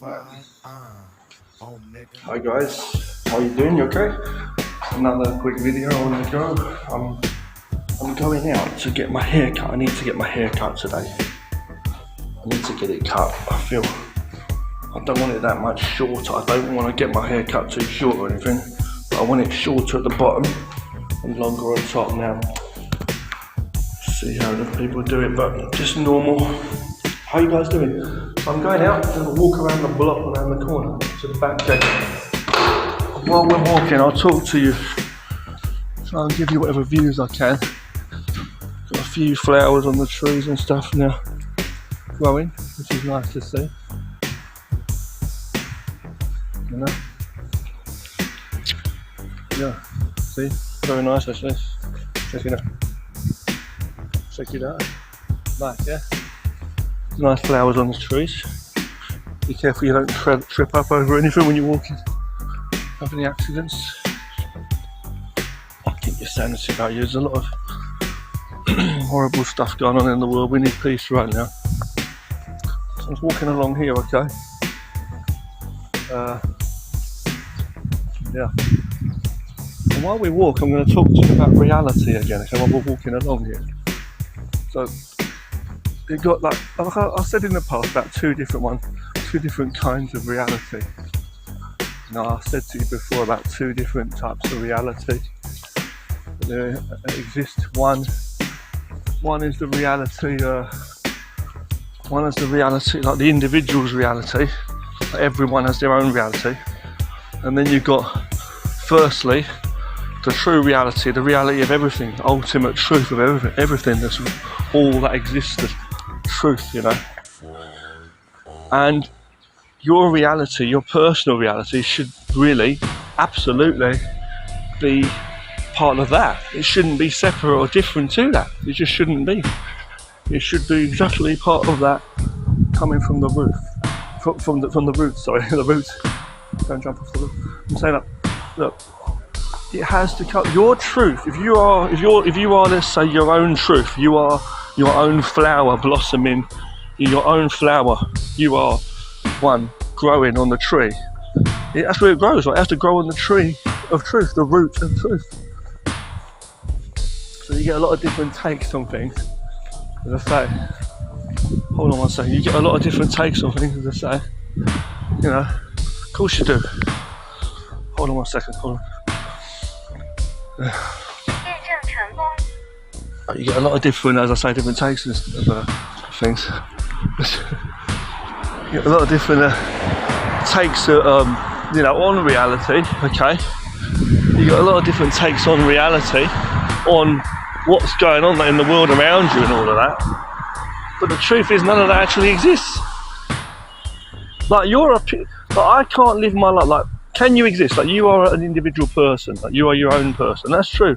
Hi guys, how you doing? You okay? Another quick video on the go. I'm going out to get my hair cut. I need to get my hair cut today. I need to get it cut. I don't want it that much shorter. I don't want to get my hair cut too short or anything. But I want it shorter at the bottom and longer on top now. See how the people do it, but just normal. How you guys doing? So I'm going out and walk around the block, around the corner to the back gate. While we're walking, I'll talk to you. Try and give you whatever views I can. Got a few flowers on the trees and stuff now growing, which is nice to see. You know? Yeah, see? Very nice actually. Check it out. Check it out. Nice, yeah? Nice flowers on the trees. Be careful you don't trip up over anything when you're walking. Have any accidents. Keep your sanity about you. There's a lot of horrible stuff going on in the world. We need peace right now. So I was walking along here, okay? Yeah. And while we walk, I'm going to talk to you about reality again, okay, while we're walking along here. So, it got like I said in the past about two different kinds of reality. You know, I said to you before about two different types of reality. There exists one is the reality. One is the reality, like the individual's reality. Like everyone has their own reality, and then you've got, firstly, the true reality, the reality of everything, the ultimate truth of everything. That's all that exists. The truth, you know. And your reality, your personal reality, should really, absolutely, be part of that. It shouldn't be separate or different to that. It just shouldn't be. It should be exactly part of that, coming from the roof, from the roots. Sorry, the roots. Don't jump off the roof. I'm saying that. Look, it has to come. Your truth. If you are, let's say, your own truth. You are your own flower blossoming. Your own flower. You are one growing on the tree. That's where it grows, right? It has to grow on the tree of truth, the root of truth. So you get a lot of different takes on things, as I say. Hold on one second. You get a lot of different takes on things, as I say. You know, of course you do. Hold on one second. Hold on. You get a lot of different, as I say, different takes of things. You get a lot of different takes, you know, on reality. Okay. You get a lot of different takes on reality, on what's going on in the world around you and all of that. But the truth is, none of that actually exists. Like I can't live my life. Like, can you exist? Like, you are an individual person. Like, you are your own person. That's true.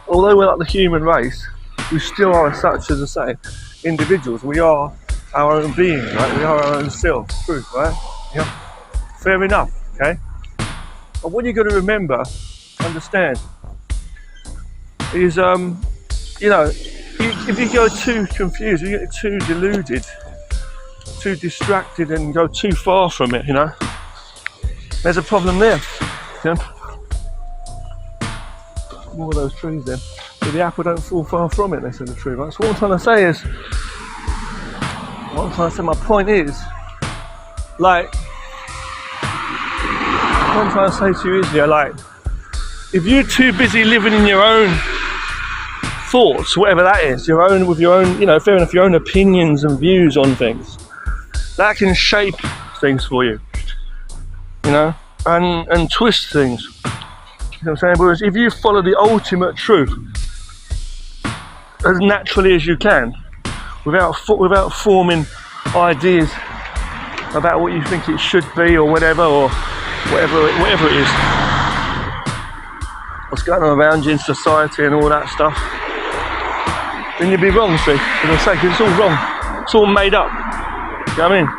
Although we're like the human race, we still are, as such, as I say, individuals. We are our own being, right? We are our own self, truth, right? Yeah. Fair enough, okay? But what you got to remember, understand, is, you know, if you go too confused, you get too deluded, too distracted, and go too far from it, you know, there's a problem there. You know? More of those trees then. But the apple don't fall far from it, they say the tree, right? So what I'm trying to say is, my point is, like, what I'm trying to say to you is, yeah, like, if you're too busy living in your own thoughts, whatever that is, with your own, you know, fair enough, your own opinions and views on things, that can shape things for you, you know, and twist things. You know what I'm saying? Whereas if you follow the ultimate truth as naturally as you can, without forming ideas about what you think it should be or whatever it is, what's going on around you in society and all that stuff, then you'd be wrong, see, for the sake, it's all wrong, it's all made up, you know what I mean?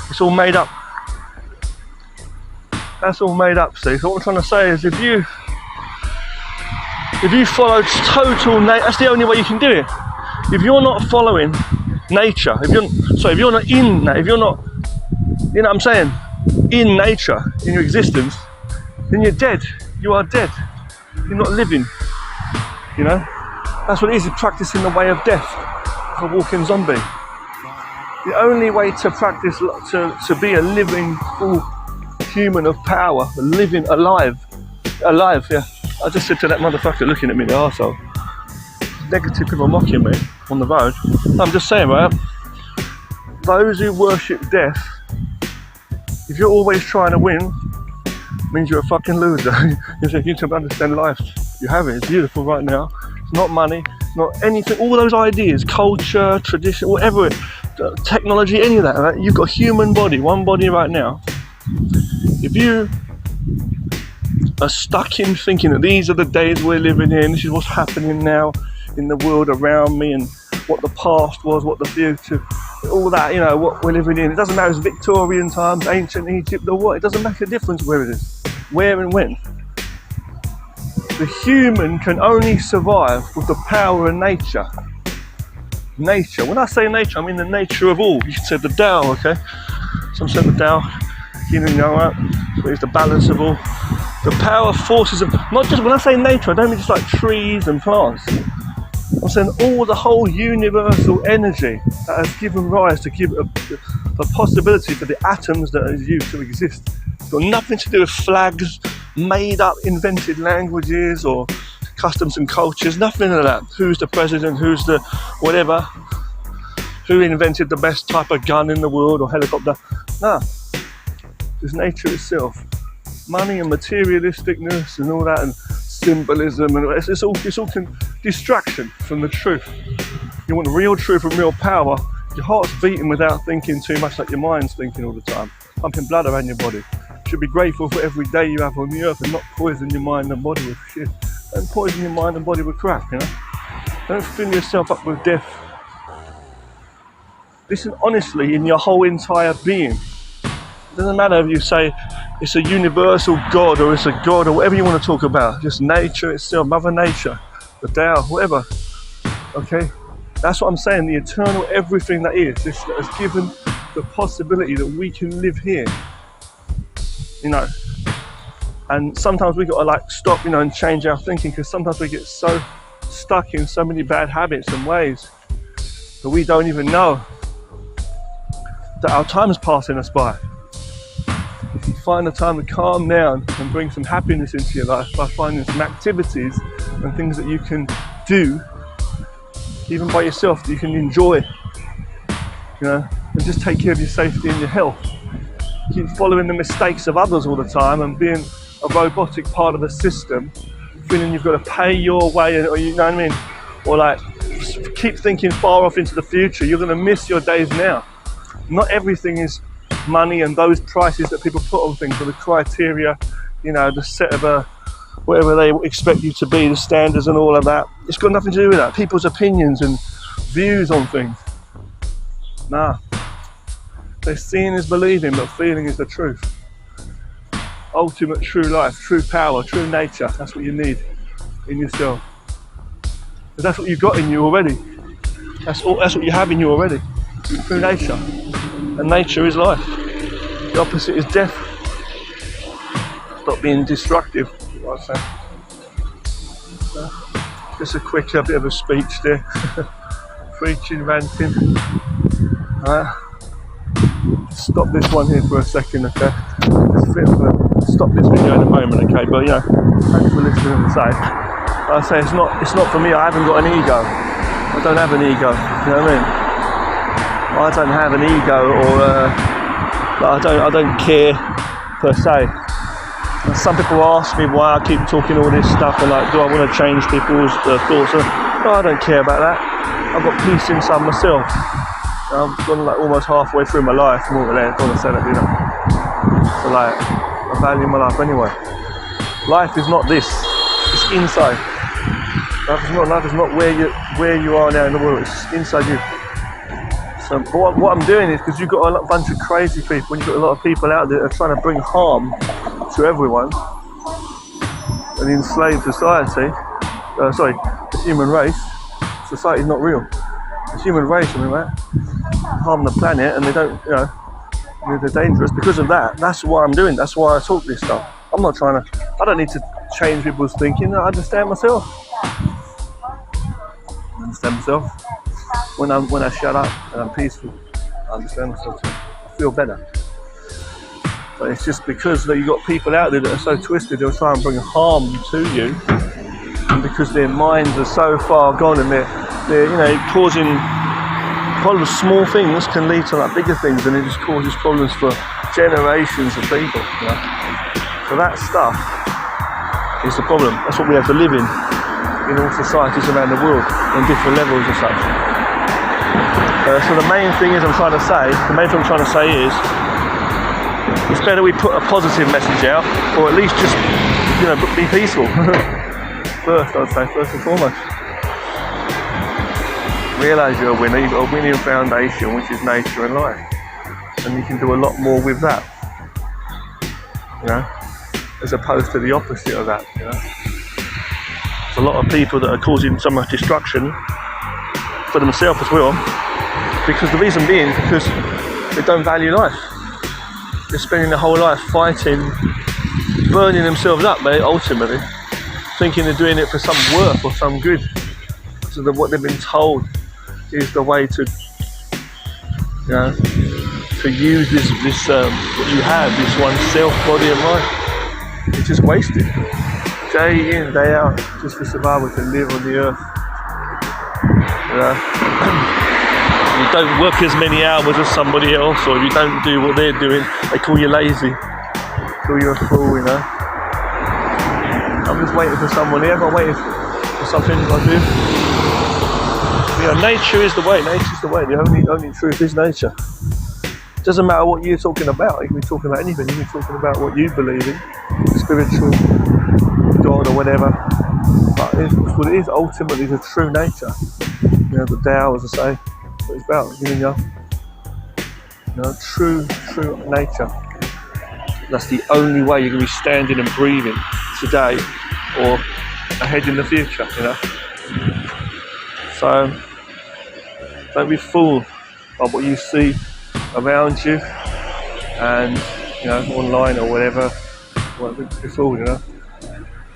It's all made up. That's all made up, see. So what I'm trying to say is, if you follow total, that's the only way you can do it. If you're not following nature, if you're not in that, if you're not, you know what I'm saying, in nature, in your existence, then you're dead. You are dead. You're not living. You know? That's what it is practicing the way of death. A walking zombie. The only way to practice, to be a living, full human of power, living alive, yeah. I just said to that motherfucker looking at me, the arsehole, negative people mocking me on the road. I'm just saying, right? Those who worship death, if you're always trying to win, means you're a fucking loser. You need to understand life. You have it. It's beautiful right now. It's not money, not anything. All those ideas, culture, tradition, whatever, technology, any of that. Right? You've got a human body, one body right now. If you are stuck in thinking that these are the days we're living in, this is what's happening now in the world around me, and what the past was, what the future, all that, you know, what we're living in. It doesn't matter if it's Victorian times, ancient Egypt, or what. It doesn't make a difference where it is, where and when. The human can only survive with the power of nature. Nature. When I say nature, I mean the nature of all. You can say the Tao, okay? Some say the Tao, you know, right? So it's the balance of all. The power forces of, not just, when I say nature, I don't mean just like trees and plants. I'm saying all the whole universal energy that has given rise to give a possibility for the atoms that is used to exist. It's got nothing to do with flags, made up, invented languages or customs and cultures, nothing of that. Who's the president, who's the whatever, who invented the best type of gun in the world or helicopter. No, it's nature itself. Money and materialisticness and all that and symbolism, and it's all distraction from the truth. You want real truth and real power. Your heart's beating without thinking too much, like your mind's thinking all the time, pumping blood around your body. You should be grateful for every day you have on the earth and not poison your mind and body with shit. Don't poison your mind and body with crap, you know. Don't fill yourself up with death. Listen honestly in your whole entire being. It doesn't matter if you say it's a universal God or it's a God or whatever you want to talk about. Just nature itself, Mother Nature, the Tao, whatever. Okay? That's what I'm saying. The eternal everything that is. This that has given the possibility that we can live here. You know. And sometimes we got to like stop, you know, and change our thinking, because sometimes we get so stuck in so many bad habits and ways that we don't even know that our time is passing us by. If you find the time to calm down and bring some happiness into your life by finding some activities and things that you can do, even by yourself, that you can enjoy, you know, and just take care of your safety and your health. Keep following the mistakes of others all the time and being a robotic part of the system, feeling you've got to pay your way, or you know what I mean, or like keep thinking far off into the future. You're going to miss your days now. Not everything is money and those prices that people put on things, or the criteria, you know, the set of whatever they expect you to be, the standards and all of that. It's got nothing to do with that. People's opinions and views on things. Nah. They're seeing is believing, but feeling is the truth. Ultimate true life, true power, true nature. That's what you need in yourself. Because that's what you've got in you already. That's what you have in you already. True nature. And nature is life. The opposite is death. Stop being destructive, what I'm saying. Just a quick bit of a speech there. Preaching, ranting. Stop this one here for a second, okay? Stop this video in a moment, okay? But you know, thanks for listening and say. Like I say, it's not for me. I haven't got an ego. I don't have an ego. You know what I mean? I don't have an ego, or I don't care per se. And some people ask me why I keep talking all this stuff, and like, do I want to change people's thoughts? No, I don't care about that. I've got peace inside myself. I've gone like almost halfway through my life, more or less. I don't want to say that, you know. So like, I value my life anyway. Life is not this. It's inside. Life is not where you are now in the world. It's inside you. So what I'm doing is, because you've got a bunch of crazy people, and you've got a lot of people out there that are trying to bring harm to everyone, and enslave society, the human race. Society's not real. It's human race, I mean, right? Harm the planet, and they don't, you know, they're dangerous because of that. That's why I'm doing. That's why I talk this stuff. I'm not trying to. I don't need to change people's thinking. I understand myself. I understand myself. When I shut up and I'm peaceful, I understand myself. I feel better. But it's just because that you got people out there that are so twisted, they'll try and bring harm to you, and because their minds are so far gone and they're you know causing problems. Small things can lead to like bigger things, and it just causes problems for generations of people. You know? So that stuff is the problem. That's what we have to live in all societies around the world on different levels and such. So the main thing is the main thing I'm trying to say is it's better we put a positive message out, or at least just, you know, be peaceful. First, I'd say, first and foremost. Realise you're a winner, you've got a winning foundation, which is nature and life. And you can do a lot more with that. You know? As opposed to the opposite of that, you know. There's a lot of people that are causing so much destruction for themselves as well, because the reason being is because they don't value life. They're spending their whole life fighting, burning themselves up, mate, ultimately, thinking they're doing it for some worth or some good. So that what they've been told is the way to, you know, to use this what you have, this one self, body and mind. It's just wasted. Day in, day out, just for survival, to live on the earth. You know? You don't work as many hours as somebody else, or if you don't do what they're doing, they call you lazy, call you a fool, you know. I'm just waiting for someone here, I'm waiting for something I do. You know, nature is the way, nature's the way, the only truth is nature. It doesn't matter what you're talking about, you can be talking about anything, you can be talking about what you believe in, spiritual, God or whatever, but what it is ultimately the true nature. You know, the Tao, as I say, what it's about, you know, true nature. That's the only way you're going to be standing and breathing today or ahead in the future, you know. So don't be fooled by what you see around you and, you know, online or whatever. Don't be fooled, you know.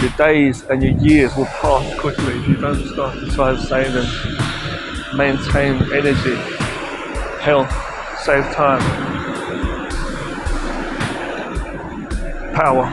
Your days and your years will pass quickly if you don't start to try and save them. Maintain energy, health, save time, power.